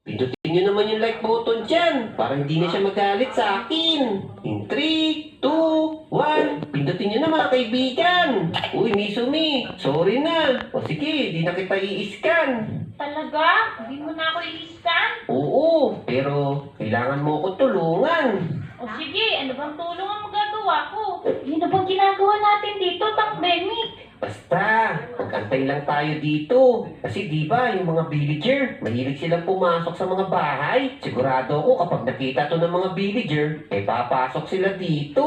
Pindutin nyo naman yung like button dyan para hindi na siya magalit sa akin. In 3, 2, 1, pindutin nyo na mga kaibigan. Uy, Misumi, sorry na. O sige, di na kita i-scan. Talaga? Hindi mo na ako i-scan? Oo, pero kailangan mo ko tulungan. O sige, ano bang tulong ang magagawa ko? Yun na bang ginagawa natin dito, Takdemic? Basta, magantay lang tayo dito. Kasi di ba yung mga villager, mahilig silang pumasok sa mga bahay. Sigurado ako kapag nakita to ng mga villager, papasok sila dito.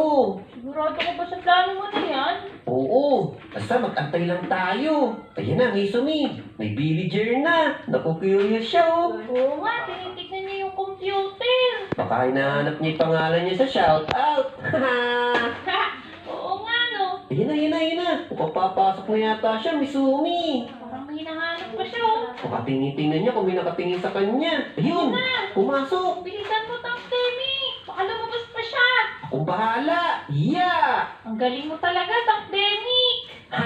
Sigurado ko ba sa plano mo na yan? Oo, basta magantay lang tayo. Ayan na, Misumi, may villager na. Naku-curious siya oh. Oo nga, tinitignan niya yung computer. Baka hinahanap niya yung pangalan niya sa shoutout. Ha! Oo nga no. Ayan na. Papapasok na yata siya, Misumi. Parang may hinahanap pa siya oh. Baka tingin niya kung may nakatingin sa kanya. Ayun, pumasok. Bilisan mo, Takdemic. Baka lumabas pa siya. Akong bahala. Yeah! Ang galing mo talaga, Takdemic. Ha!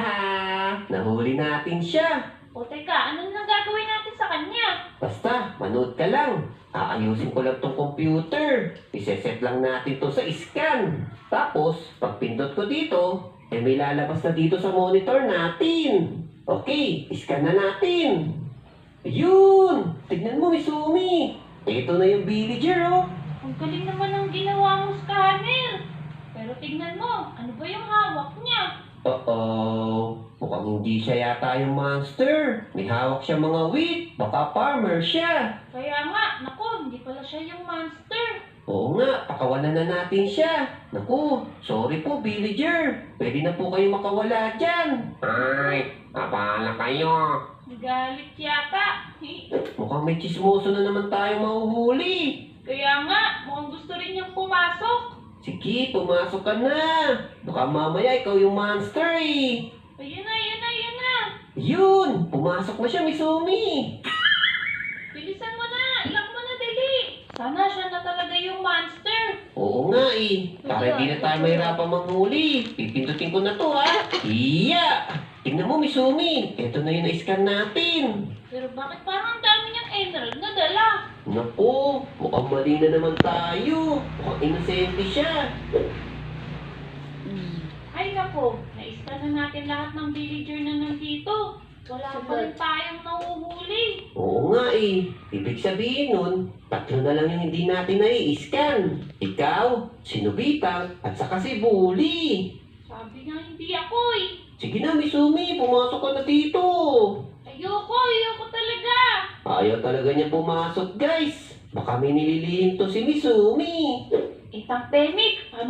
Nahuli natin siya. O teka, ano nang gagawin natin sa kanya? Basta, manood ka lang. Aayusin ko lang tong computer. Iseset lang natin to sa scan. Tapos, pag pindot ko dito, may lalabas na dito sa monitor natin. Okay, scan na natin. Ayun! Tignan mo, Misumi. Ito na yung villager, oh. Ang galing naman ang ginawa mong scanner. Pero tignan mo, ano ba yung hawak niya? Uh-oh. Mukhang hindi siya yata yung monster. May hawak siya mga wheat. Baka farmer siya. Kaya nga, naku, hindi pala siya yung monster. Oo nga, pakawalan na natin siya. Naku, sorry po, villager. Pwede na po kayo makawala dyan. Ay, kapala kayo. Nagalit yata. Mukhang may chismoso na naman tayo mahuhuli. Kaya nga, mukhang gusto rin niyang pumasok. Sige, pumasok ka na. Baka mamaya ikaw yung monster eh. Ayun na. Yun, pumasok na siya, Misumi. Bilisan mo na, ilak mo na, dali. Sana siya na talaga yung monster. Oo nga eh. Para di na tayo mahirapan manghuli. Pipindutin ko na to ha. Iya! Tingnan mo, Misumi. Ito na yung na-scan natin. Pero bakit parang ang dami niyang emerald na dala? Naku, mukhang mali na naman tayo. Mukhang inosente siya. Ay nako, na-scan na natin lahat ng villager na nandito. Wala pa rin tayong nahuhuli. Oo nga eh. Ibig sabihin nun, tatlo na lang yung hindi natin na-i-scan. Ikaw, si Nobita, at saka si Bully. Sabi nga hindi ako eh. Sige na, Misumi, pumasok ka na dito. Ayoko talaga. Ayaw talaga niya pumasok, guys. Baka may nililihim to si Misumi. Takdemic, paano